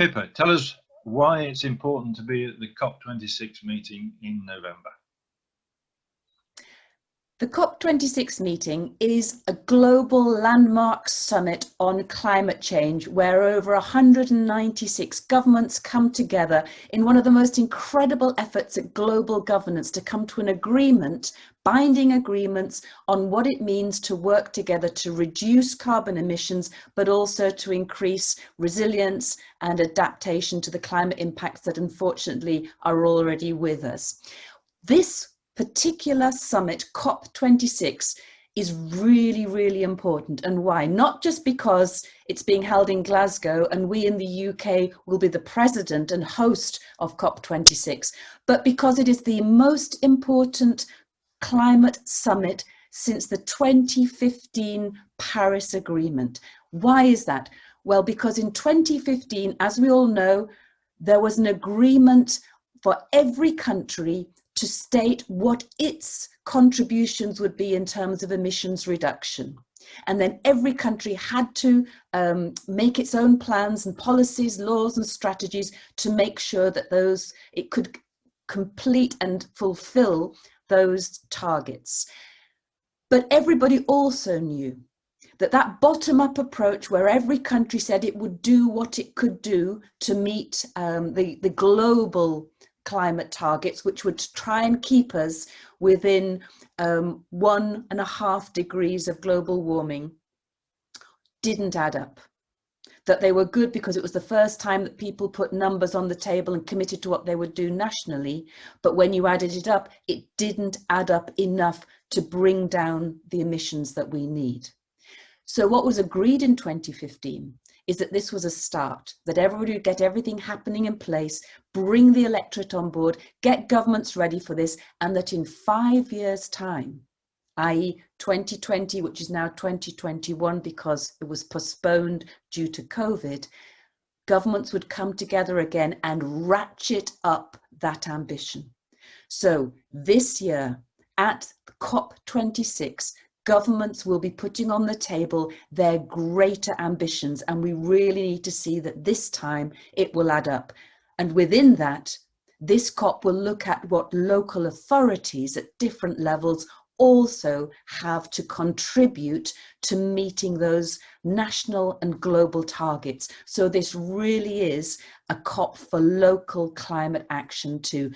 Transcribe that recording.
Pippa, tell us why it's important to be at the COP26 meeting in November. The COP26 meeting is a global landmark summit on climate change where over 196 governments come together in one of the most incredible efforts at global governance to come to an agreement, binding agreements on what it means to work together to reduce carbon emissions, but also to increase resilience and adaptation to the climate impacts that unfortunately are already with us. This particular summit, COP26, is really, really important. And why? Not just because it's being held in Glasgow and we in the UK will be the president and host of COP26, but because it is the most important climate summit since the 2015 Paris Agreement. Why is that? Well, because in 2015, as we all know, there was an agreement for every country to state what its contributions would be in terms of emissions reduction. And then every country had to make its own plans and policies, laws and strategies to make sure that it could complete and fulfill those targets. But everybody also knew that bottom-up approach where every country said it would do what it could do to meet the global climate targets, which would try and keep us within 1.5 degrees of global warming, didn't add up. That they were good because it was the first time that people put numbers on the table and committed to what they would do nationally, but when you added it up, it didn't add up enough to bring down the emissions that we need. So what was agreed in 2015 is that this was a start, that everybody would get everything happening in place, bring the electorate on board, get governments ready for this, and that in 5 years' time, i.e. 2020, which is now 2021 because it was postponed due to COVID, governments would come together again and ratchet up that ambition. So this year at COP26, governments will be putting on the table their greater ambitions, and we really need to see that this time it will add up. And within that, this COP will look at what local authorities at different levels also have to contribute to meeting those national and global targets. So this really is a COP for local climate action too.